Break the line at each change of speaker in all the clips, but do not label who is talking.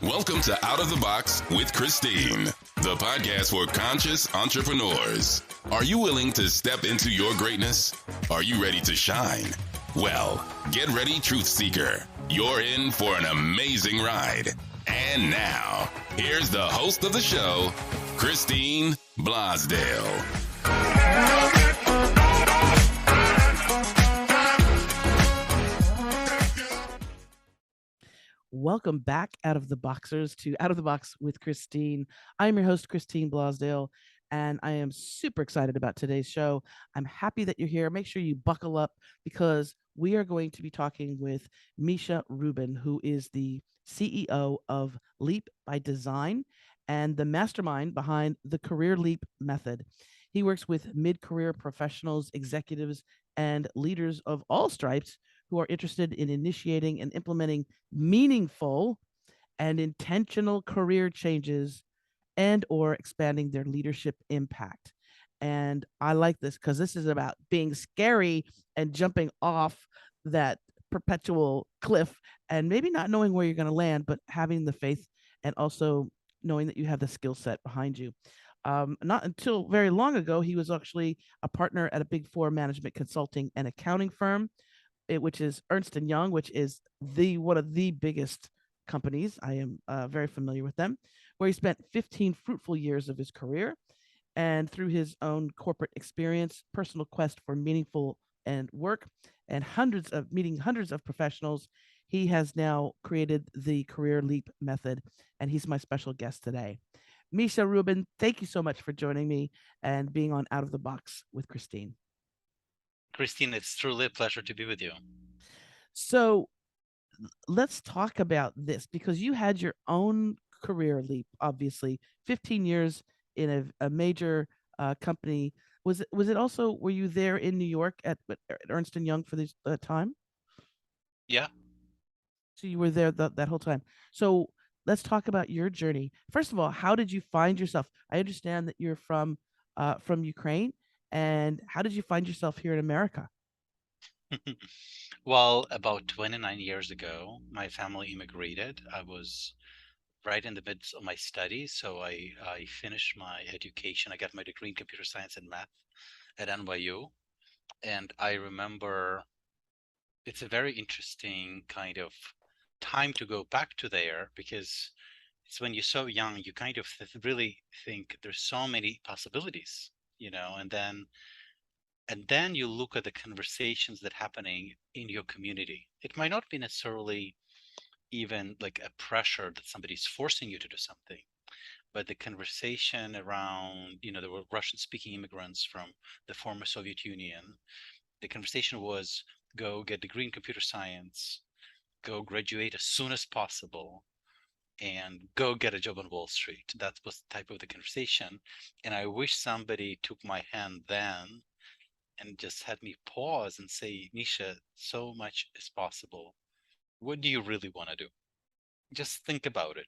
Welcome to Out of the Box with Christine, the podcast for conscious entrepreneurs. Are you willing to step into your greatness? Are you ready to shine? Well, get ready, Truth Seeker. You're in for an amazing ride. And now, here's the host of the show, Christine Blosdale.
Welcome back Out of the Boxers to Out of the Box with Christine. I'm your host, Christine Blosdale, and I am super excited about today's show. I'm happy that you're here. Make sure you buckle up because we are going to be talking with Misha Rubin, who is the CEO of Leap by Design and the mastermind behind the Career Leap method. He works with mid-career professionals, executives, and leaders of all stripes who are interested in initiating and implementing meaningful and intentional career changes and or expanding their leadership impact. And I like this because this is about being scary and jumping off that perpetual cliff and maybe not knowing where you're going to land, but having the faith and also knowing that you have the skill set behind you. Not until very long ago, he was actually a partner at a Big Four management consulting and accounting firm, which is Ernst Young, which is one of the biggest companies. I am very familiar with them, where he spent 15 fruitful years of his career. And through his own corporate experience, personal quest for meaningful and work, and meeting hundreds of professionals, he has now created the Career Leap method, and he's my special guest today. Misha Rubin, thank you so much for joining me and being on Out of the Box with Christine.
Christine, it's truly a pleasure to be with you.
So let's talk about this because you had your own career leap, obviously, 15 years in a major company. Was it also, were you there in New York at Ernst Young for this time?
Yeah.
So you were there that whole time. So let's talk about your journey. First of all, how did you find yourself? I understand that you're from Ukraine, and how did you find yourself here in America?
Well, about 29 years ago, my family immigrated. I was right in the midst of my studies, so I finished my education. I got my degree in computer science and math at NYU. And I remember it's a very interesting kind of time to go back to there because it's when you're so young, you kind of really think there's so many possibilities, and then you look at the conversations that happening in your community. It might not be necessarily even like a pressure that somebody's forcing you to do something, but the conversation around, there were Russian speaking immigrants from the former Soviet Union. The conversation was go get a degree in computer science, go graduate as soon as possible, and go get a job on Wall Street. That was the type of the conversation. And I wish somebody took my hand then and just had me pause and say, Misha, so much is possible. What do you really want to do? Just think about it.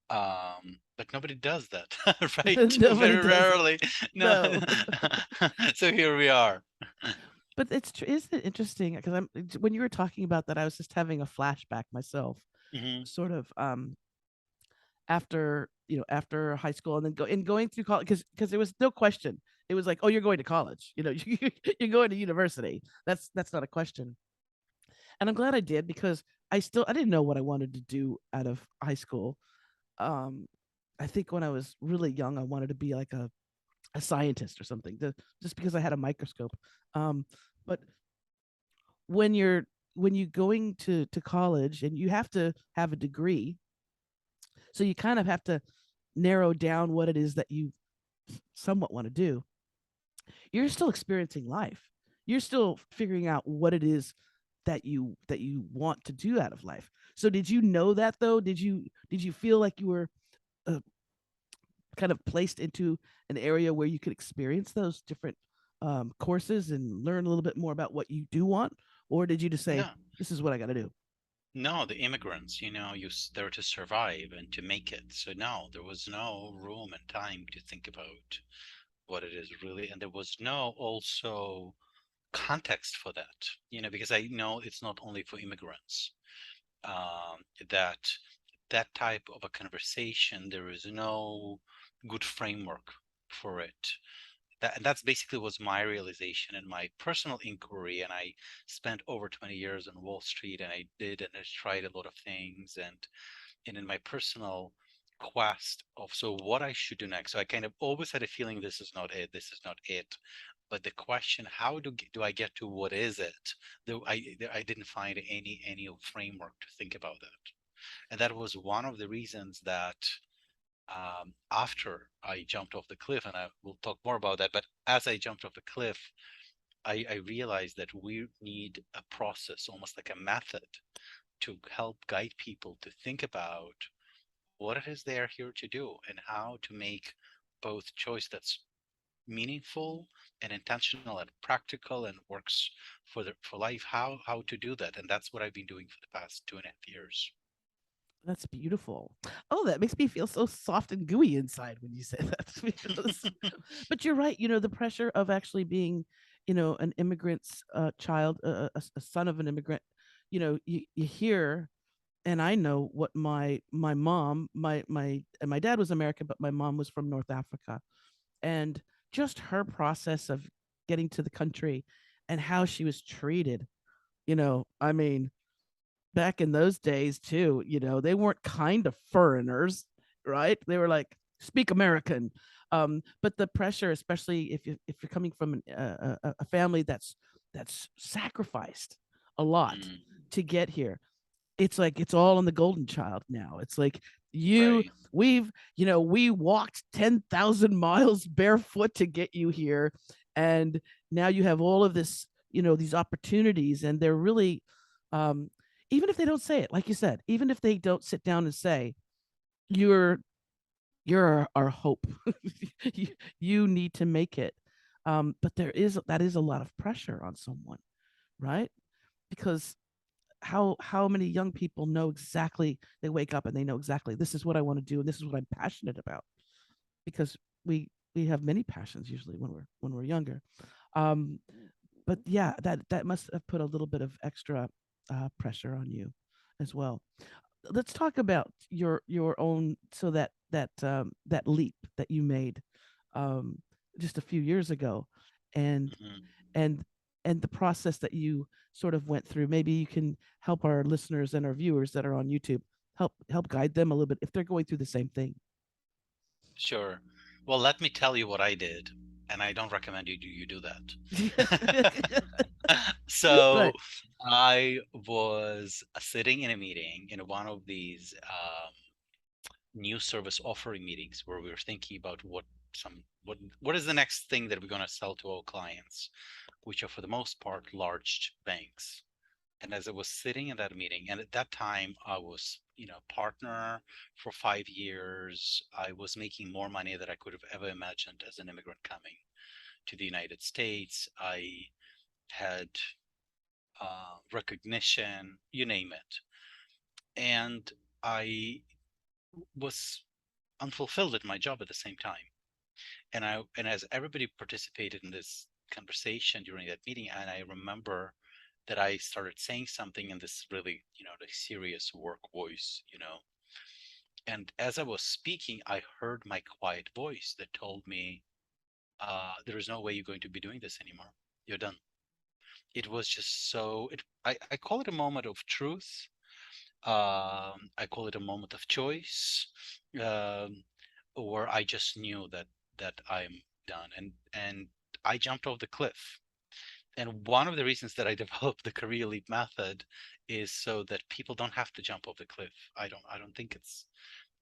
But nobody does that, right?
Nobody
Very
does.
rarely. No.
No.
So here we are.
But isn't it interesting? Because when you were talking about that, I was just having a flashback myself,
Hmm.
sort of after high school and then going through college because there was no question. It was like, oh, you're going to college. You're going to university. That's not a question. And I'm glad I did because I didn't know what I wanted to do out of high school. Um, I think when I was really young, I wanted to be like a scientist or something, just because I had a microscope. But when you're going to college and you have to have a degree, so you kind of have to narrow down what it is that you somewhat want to do. You're still experiencing life. You're still figuring out what it is that you want to do out of life. So did you know that though? Did you feel like you were uh, kind of placed into an area where you could experience those different courses and learn a little bit more about what you do want, or did you just say,
No,
"This is what I got to do"?
no, the immigrants, they're to survive and to make it. So no, there was no room and time to think about what it is really, and there was no also context for that, because I know it's not only for immigrants, that that type of a conversation, there is no good framework for it. That's basically was my realization and my personal inquiry. And I spent over 20 years on Wall Street, and I tried a lot of things, and in my personal quest of so what I should do next. So I kind of always had a feeling this is not it, this is not it. But the question, how do I get to what is it? Though I didn't find any framework to think about that. And that was one of the reasons that after I jumped off the cliff, and I will talk more about that, but as I jumped off the cliff, I realized that we need a process, almost like a method, to help guide people to think about what it is they are here to do and how to make both choice that's meaningful and intentional and practical and works for life, how to do that. And that's what I've been doing for the past 2.5 years.
That's beautiful. Oh, that makes me feel so soft and gooey inside when you say that. But you're right. The pressure of actually being, an immigrant's child, a son of an immigrant. You hear, and I know what my mom, and my dad was American, but my mom was from North Africa, and just her process of getting to the country and how she was treated. I mean, back in those days too, they weren't kind of foreigners, right? They were like, speak American. But the pressure, especially if you're coming from a family that's sacrificed a lot to get here, it's like it's all on the golden child now. It's like
Right.
we walked 10,000 miles barefoot to get you here, and now you have all of this, these opportunities, and they're really, even if they don't say it, like you said, even if they don't sit down and say, you're our hope. you need to make it. But that is a lot of pressure on someone, right? Because how many young people know exactly, they wake up and they know exactly, this is what I want to do and this is what I'm passionate about, because we have many passions usually when we're younger. But yeah, that must have put a little bit of extra pressure on you as well. Let's talk about your own, so that leap that you made just a few years ago, and and and the process that you sort of went through. Maybe you can help our listeners and our viewers that are on YouTube, help guide them a little bit if they're going through the same thing.
Sure. Well, let me tell you what I did, and I don't recommend you do that. So
Right.
I was sitting in a meeting in one of these new service offering meetings where we were thinking about what is the next thing that we're going to sell to our clients, which are for the most part large banks. And as I was sitting in that meeting, and at that time I was, partner for 5 years, I was making more money than I could have ever imagined as an immigrant coming to the United States. I had recognition, you name it. And I was unfulfilled at my job at the same time. And as everybody participated in this conversation during that meeting, and I remember that I started saying something in this really, the serious work voice, And as I was speaking, I heard my quiet voice that told me, there is no way you're going to be doing this anymore. You're done. It was just so, I call it a moment of truth. I call it a moment of choice, um, or I just knew that I'm done, and I jumped off the cliff. And one of the reasons that I developed the career leap method is so that people don't have to jump off the cliff. I don't think it's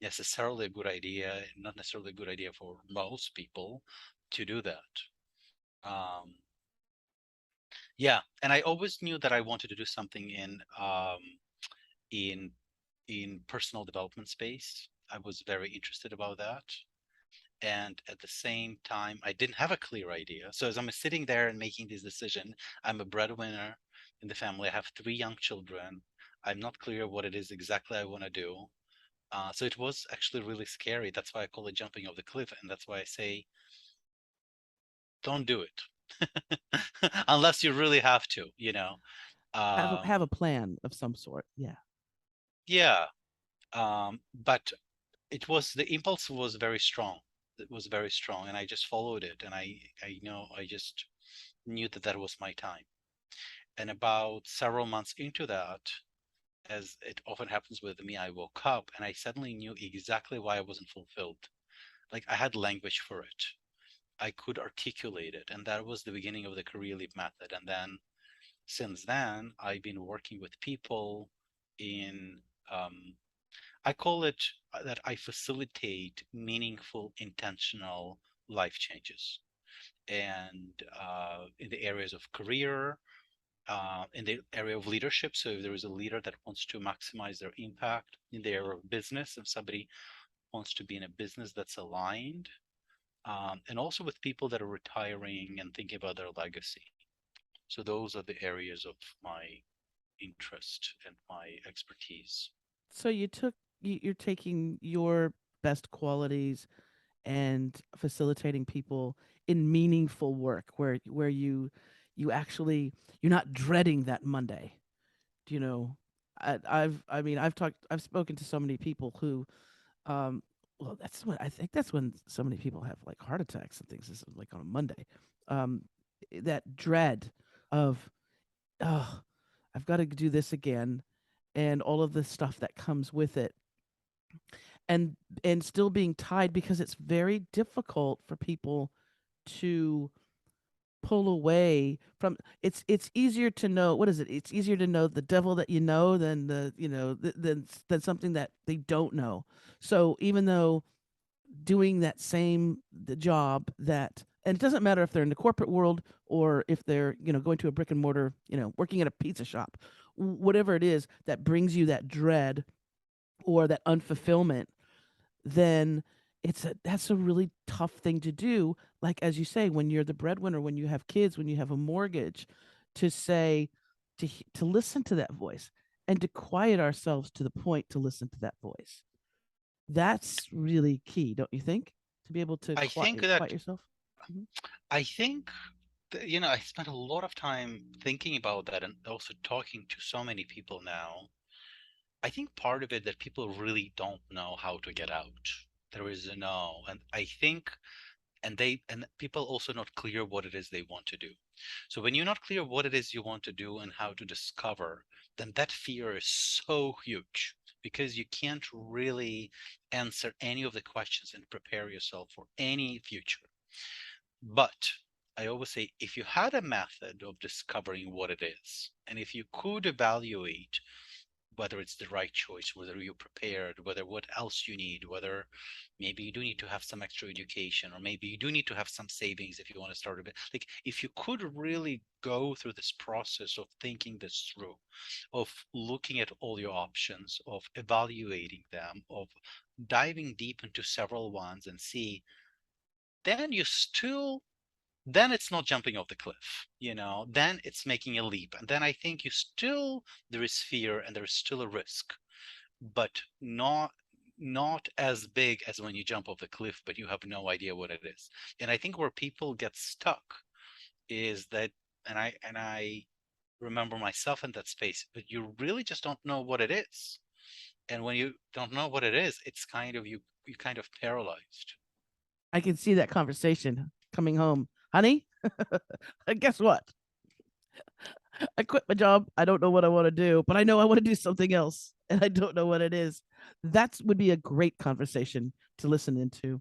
necessarily a good idea, not necessarily a good idea for most people to do that. Um, yeah, and I always knew that I wanted to do something in in personal development space. I was very interested about that. And at the same time, I didn't have a clear idea. So as I'm sitting there and making this decision, I'm a breadwinner in the family. I have 3 young children. I'm not clear what it is exactly I want to do. So it was actually really scary. That's why I call it jumping off the cliff. And that's why I say, don't do it unless you really have to.
Have
Um,
a plan of some sort. Yeah.
yeah. But the impulse was very strong. It was very strong, and I just followed it. And I just knew that that was my time. And about several months into that, as it often happens with me, I woke up and I suddenly knew exactly why I wasn't fulfilled. Like I had language for it. I could articulate it. And that was the beginning of the career leap method. And then since then, I've been working with people in, I call it that I facilitate meaningful, intentional life changes. And in the areas of career, in the area of leadership. So if there is a leader that wants to maximize their impact in the area of business, if somebody wants to be in a business that's aligned, and also with people that are retiring and thinking about their legacy. So those are the areas of my interest and my expertise.
So you're taking your best qualities and facilitating people in meaningful work where you actually you're not dreading that Monday. You know, I've spoken to so many people who um well, I think that's when so many people have like heart attacks and things. This is like on a Monday. Um, that dread of, oh, I've got to do this again, and all of the stuff that comes with it, and still being tied, because it's very difficult for people to pull away from. It's easier to know, what is it, it's easier to know the devil that you know than than something that they don't know. So even though doing that same the job that, and it doesn't matter if they're in the corporate world or if they're going to a brick and mortar, working at a pizza shop, whatever it is that brings you that dread or that unfulfillment, then that's a really tough thing to do. Like, as you say, when you're the breadwinner, when you have kids, when you have a mortgage, to say, to listen to that voice and to quiet ourselves to the point to listen to that voice. That's really key, don't you think? To be able to
I think
quiet
that
yourself. Mhm.
I think I spent a lot of time thinking about that and also talking to so many people now. I think part of it that people really don't know how to get out. There is a no, and I think and people also not clear what it is they want to do. So when you're not clear what it is you want to do and how to discover, then that fear is so huge because you can't really answer any of the questions and prepare yourself for any future. But I always say if you had a method of discovering what it is, and if you could evaluate whether it's the right choice, whether you're prepared, whether what else you need, whether maybe you do need to have some extra education, or maybe you do need to have some savings if you want to start a bit. Like if you could really go through this process of thinking this through, of looking at all your options, of evaluating them, of diving deep into several ones and see, then you still then it's not jumping off the cliff, then it's making a leap. And then I think there is fear and there is still a risk, but not as big as when you jump off the cliff, but you have no idea what it is. And I think where people get stuck is that, and I remember myself in that space, but you really just don't know what it is. And when you don't know what it is, it's kind of you kind of paralyzed.
I can see that conversation coming home. Honey, guess what? I quit my job. I don't know what I want to do, but I know I want to do something else, and I don't know what it is. That would be a great conversation to listen into.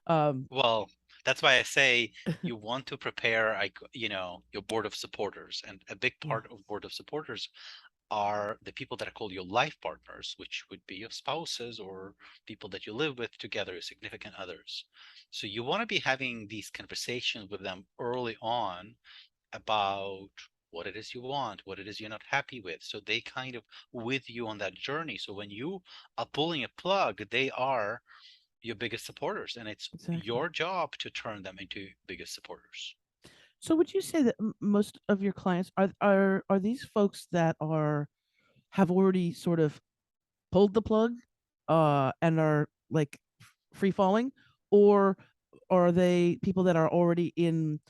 Um,
Well, that's why I say you want to prepare, your board of supporters, and a big
yeah,
part of board of supporters are the people that are called your life partners, which would be your spouses or people that you live with together, your significant others. So you want to be having these conversations with them early on about what it is you want, what it is you're not happy with. So they kind of with you on that journey. So when you are pulling a plug, they are your biggest supporters, and it's
exactly.
your job to turn them into biggest supporters.
So, would you say that most of your clients are these folks that have already sort of pulled the plug, and are like free falling, or are they people that are already in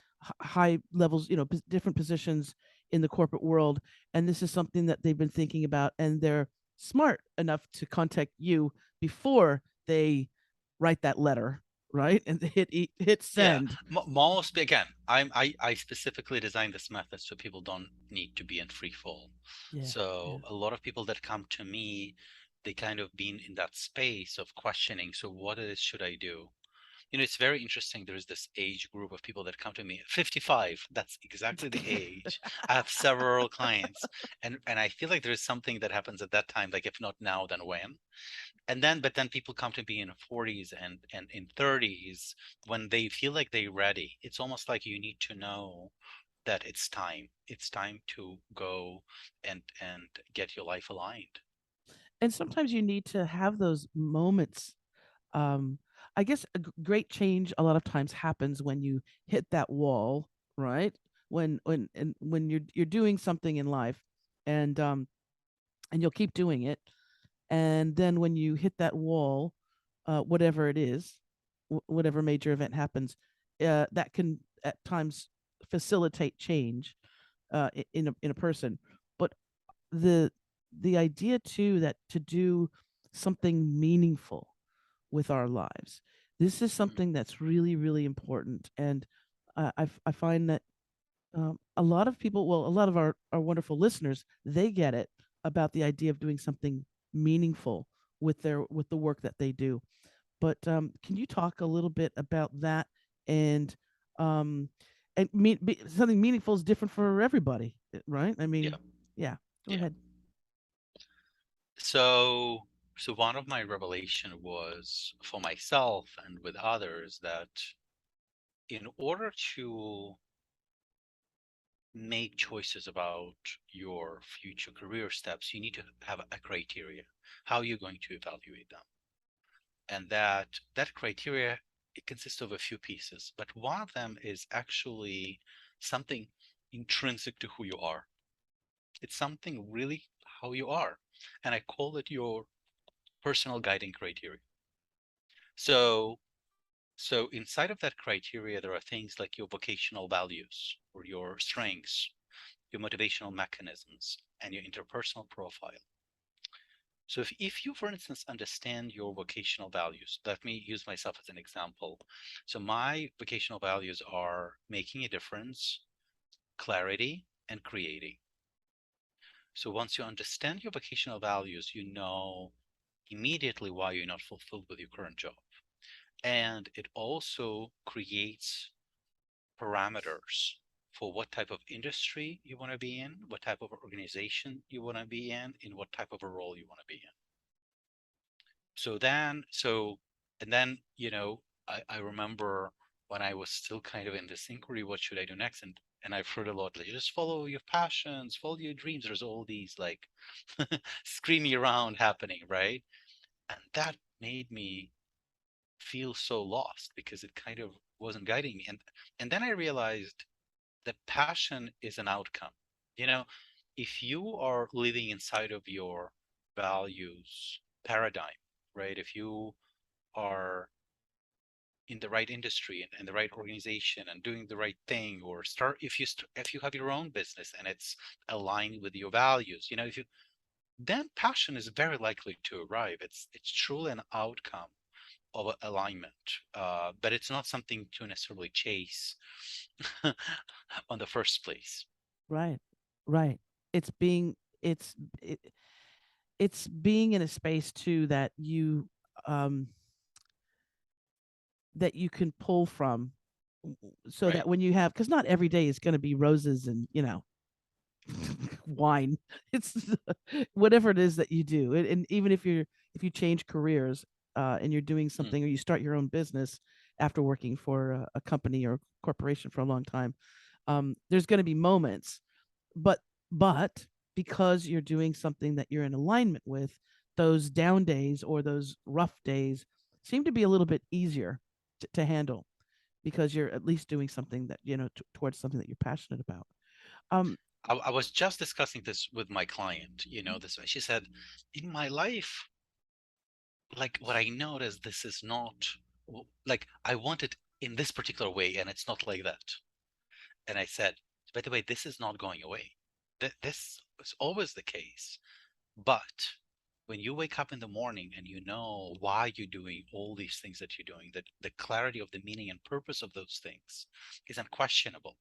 high levels, different positions in the corporate world, and this is something that they've been thinking about, and they're smart enough to contact you before they write that letter, right? And hit
Yeah,
send.
most again, I specifically designed this method so people don't need to be in free fall.
Yeah, yeah.
So a lot of people that come to me, they kind of been in that space of questioning. So what it is should I do? It's very interesting. There's this age group of people that come to me, 55. That's exactly the age. I have several clients, and I feel like there's something that happens at that time, like if not now, then when? But then people come to me in 40s and in 30s when they feel like they're ready. It's almost like you need to know that it's time to go and get your life aligned.
And sometimes you need to have those moments. um I guess great change a lot of times happens when you hit that wall, right? When you're doing something in life, and you'll keep doing it, and then when you hit that wall, whatever it is, whatever major event happens, that can at times facilitate change, in a person. But the the idea too, that to do something meaningful with our lives, this is
Mm.
something that's really, really important. And I find that, a lot of people, well, a lot of our wonderful listeners, they get it about the idea of doing something meaningful with the work that they do. But can you talk a little bit about that? And um, something meaningful is different for everybody, right? I
Yeah,
mean, yeah. Go
yeah.
ahead.
So one of my revelation was for myself and with others that in order to make choices about your future career steps, you need to have a criteria. How you're going to evaluate them. And that criteria, it consists of a few pieces, but one of them is actually something intrinsic to who you are. It's something really how you are. And I call it your personal guiding criteria. So so inside of that criteria, there are things like your vocational values or your strengths, your motivational mechanisms, and your interpersonal profile. So if you, for instance, understand your vocational values, let me use myself as an example. So my vocational values are making a difference, clarity, and creating. So once you understand your vocational values, you know immediately why you're not fulfilled with your current job. And it also creates parameters for what type of industry you want to be in, what type of organization you want to be in what type of a role you want to be in. And then, I remember when I was still kind of in this inquiry, what should I do next? And I've heard a lot, like, just follow your passions, follow your dreams. There's all these like screaming around happening, right? And that made me feel so lost because it kind of wasn't guiding me. And then I realized that passion is an outcome. You know, if you are living inside of your values paradigm, right? If you are in the right industry and the right organization and doing the right thing, or if you have your own business and it's aligned with your values, if you then passion is very likely to arrive. It's truly an outcome of alignment, but it's not something to necessarily chase on the first place.
Right, right. It's being it's it, it's being in a space too um that you can pull from, so
Right.
that when you have, because not every day is going to be roses and wine. It's whatever it is that you do. And even if you change careers, and you're doing
Mm.
something, or you start your own business after working for a company or corporation for a long time, there's going to be moments, but but because you're doing something that you're in alignment with, those down days or those rough days seem to be a little bit easier to handle, because you're at least doing something that towards something that you're passionate about. um
I was just discussing this with my client, this. She said, in my life, like what I noticed, this is not like I want it in this particular way, and it's not like that. And I said, by the way, this is not going away. This is always the case. But when you wake up in the morning and you know why you're doing all these things that you're doing, that the clarity of the meaning and purpose of those things is unquestionable,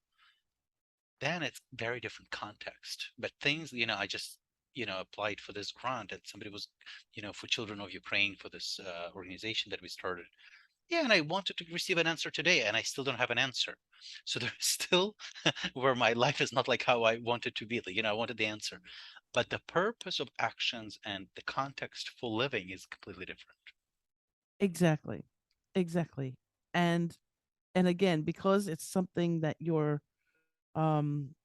then it's very different context. But things, I just, applied for this grant, and somebody was, for children of Ukraine, for this organization that we started. Yeah, and I wanted to receive an answer today, and I still don't have an answer. So there's still where my life is not like how I wanted to be. I wanted the answer, but the purpose of actions and the context for living is completely different.
Exactly. Exactly. And again, because it's something that you're um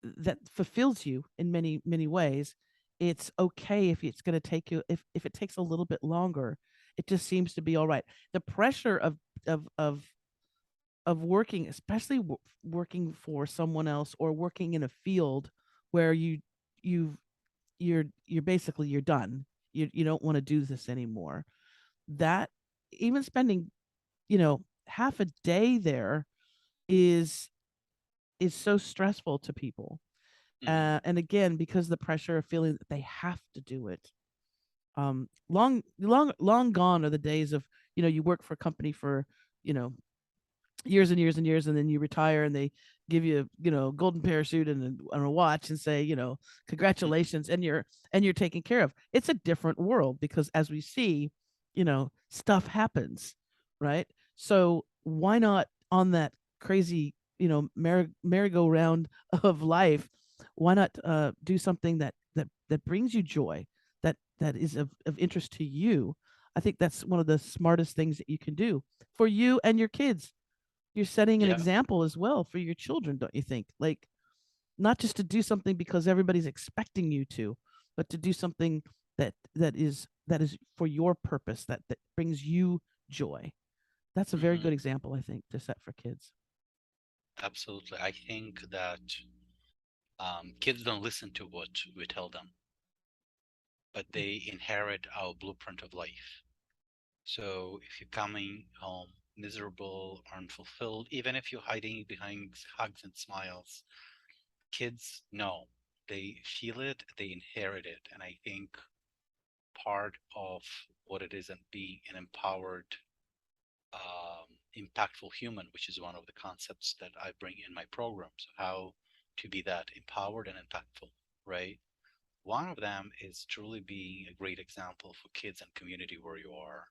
that fulfills you in many ways, it's okay if it's going to take you, if it takes a little bit longer, it just seems to be all right. The pressure of of of working, especially working for someone else, or working in a field where you you're basically you're done, you don't want to do this anymore, that even spending, half a day there is so stressful to people.
Hmm.
And again, because the pressure of feeling that they have to do it. Long gone are the days of, you work for a company for, you know years and years and years, and then you retire and they give you, golden parachute and a watch and say, congratulations, and you're taken care of. It's a different world because, as we see, stuff happens, right? So why not, on that crazy, merry-go-round of life, why not do something that brings you joy, that is of interest to you? I think that's one of the smartest things that you can do for you and your kids. You're setting an
Yeah.
example as well for your children, don't you think? Like, not just to do something because everybody's expecting you to, but to do something that is for your purpose, that brings you joy. That's a very
Hmm.
good example, I think, to set for kids.
Absolutely. I think that kids don't listen to what we tell them, but they inherit our blueprint of life. So if you're coming home miserable, unfulfilled, even if you're hiding behind hugs and smiles, kids know. They feel it, they inherit it. And I think part of what it is and being an empowered, impactful human, which is one of the concepts that I bring in my programs, how to be that empowered and impactful, right? One of them is truly being a great example for kids and community where you are.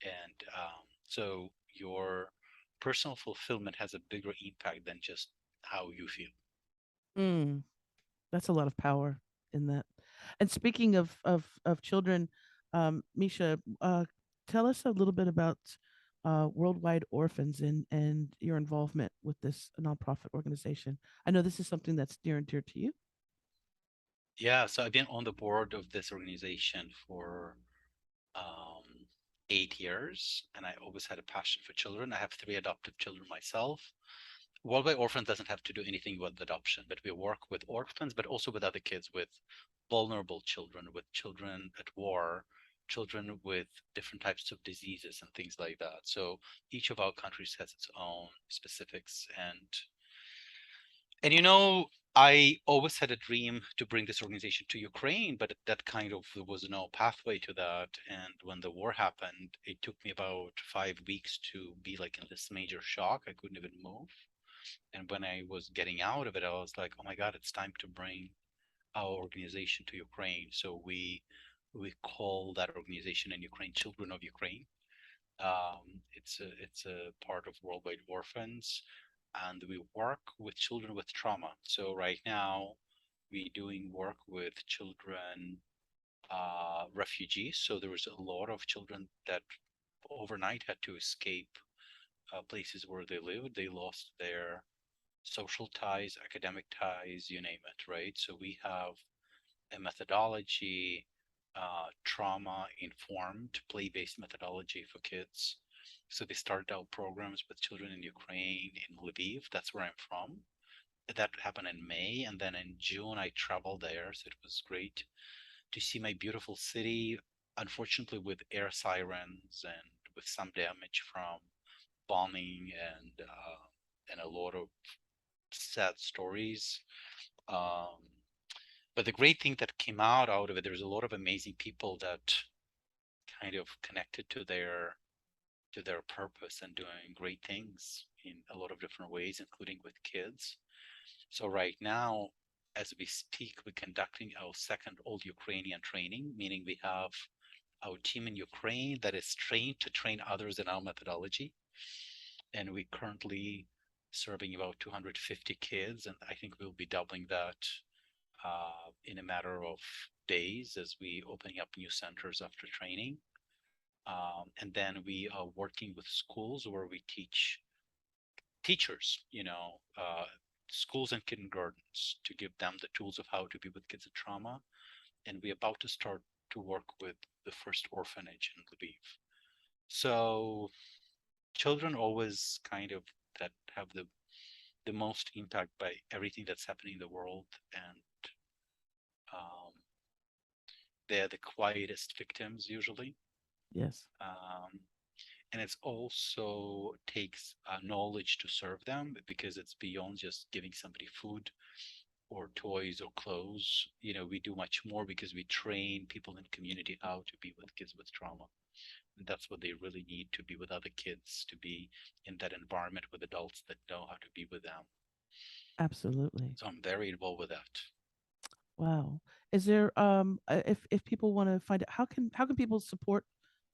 And so your personal fulfillment has a bigger impact than just how you feel.
Mm, that's a lot of power in that. And speaking of children, Misha, tell us a little bit about Worldwide Orphans and your involvement with this nonprofit organization. I know this is something that's near and dear to you.
Yeah, so I've been on the board of this organization for um, 8 years, and I always had a passion for children. I have three adoptive children myself. Worldwide Orphans doesn't have to do anything with adoption, but we work with orphans, but also with other kids, with vulnerable children, with children at war, children with different types of diseases and things like that. So each of our countries has its own specifics. And I always had a dream to bring this organization to Ukraine, but that kind of there was no pathway to that. And when the war happened, it took me about 5 weeks to be like in this major shock. I couldn't even move. And when I was getting out of it, I was like, oh my God, it's time to bring our organization to Ukraine. So we call that organization in Ukraine Children of Ukraine. It's a part of Worldwide Orphans, and we work with children with trauma. So right now, we're doing work with children, refugees. So there was a lot of children that overnight had to escape places where they lived. They lost their social ties, academic ties, you name it, right? So we have a methodology, trauma informed, play based methodology for kids. So they started out programs with children in Ukraine, in Lviv. That's where I'm from. That happened in May. And then in June, I traveled there. So it was great to see my beautiful city, unfortunately, with air sirens and with some damage from bombing and a lot of sad stories. Um, But the great thing that came out of it, there's a lot of amazing people that kind of connected to their purpose and doing great things in a lot of different ways, including with kids. So right now, as we speak, we're conducting our second all Ukrainian training, meaning we have our team in Ukraine that is trained to train others in our methodology. And we currently serving about 250 kids, and I think we'll be doubling that in a matter of days as we opening up new centers after training. And then we are working with schools where we teach teachers, schools and kindergartens to give them the tools of how to be with kids with trauma. And we're about to start to work with the first orphanage in Lviv. So children always kind of that have the most impact by everything that's happening in the world, and they're the quietest victims usually.
Yes.
And it's also takes knowledge to serve them, because it's beyond just giving somebody food or toys or clothes. We do much more because we train people in community how to be with kids with trauma. And that's what they really need, to be with other kids, to be in that environment with adults that know how to be with them.
Absolutely.
So I'm very involved with that.
Wow. Is there if people want to find out, how can people support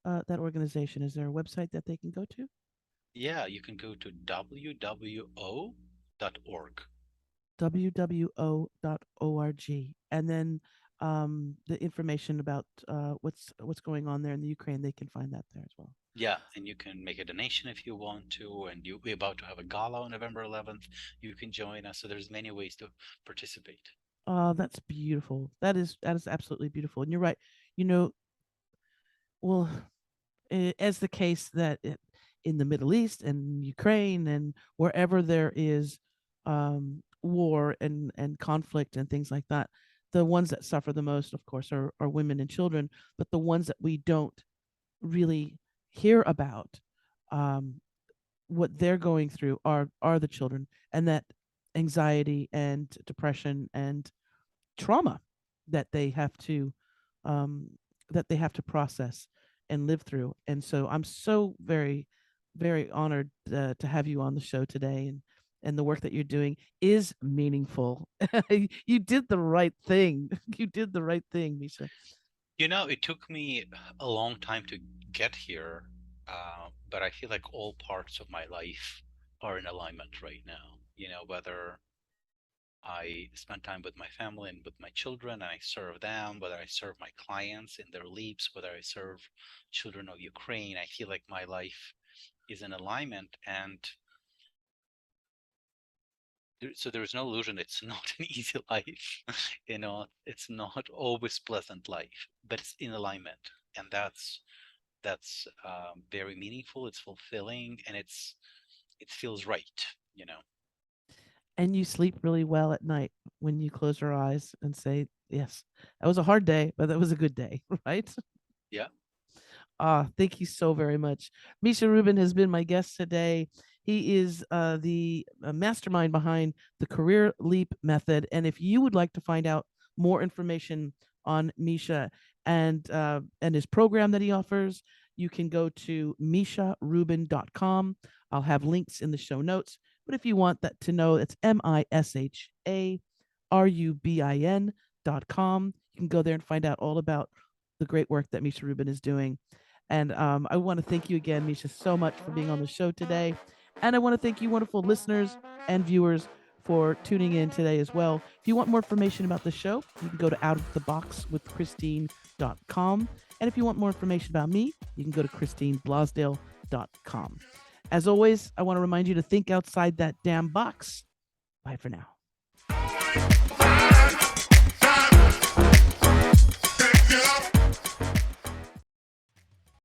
that organization? Is there a website that they can go to?
Yeah, you can go to wwo.org.
wwo.org, and then the information about what's going on there in the Ukraine, they can find that there as well.
Yeah, and you can make a donation if you want to, and we're about to have a gala on November 11th. You can join us. So there's many ways to participate.
Oh, that's beautiful. That is absolutely beautiful. And you're right. Well, as the case that in the Middle East and Ukraine and wherever there is war and conflict and things like that, the ones that suffer the most, of course, are women and children. But the ones that we don't really hear about, what they're going through, are the children, and that anxiety and depression and trauma that they have to process and live through. And so I'm so very, very honored to have you on the show today, and the work that you're doing is meaningful. You did the right thing. You did the right thing, Misha.
It took me a long time to get here, but I feel like all parts of my life are in alignment right now. Whether I spend time with my family and with my children, and I serve them, whether I serve my clients in their leaps, whether I serve children of Ukraine, I feel like my life is in alignment. And so there's no illusion. It's not an easy life. It's not always pleasant life, but it's in alignment. And that's very meaningful. It's fulfilling, and it feels right.
And you sleep really well at night when you close your eyes and say, yes, that was a hard day, but that was a good day, right?
Yeah.
Thank you so very much. Misha Rubin has been my guest today. He is the mastermind behind the Career Leap Method. And if you would like to find out more information on Misha and his program that he offers, you can go to misharubin.com. I'll have links in the show notes. But if you want that to know, it's misharubin.com. You can go there and find out all about the great work that Misha Rubin is doing. And I want to thank you again, Misha, so much for being on the show today. And I want to thank you, wonderful listeners and viewers, for tuning in today as well. If you want more information about the show, you can go to outoftheboxwithchristine.com. And if you want more information about me, you can go to christineblosdale.com. As always, I want to remind you to think outside that damn box. Bye for now.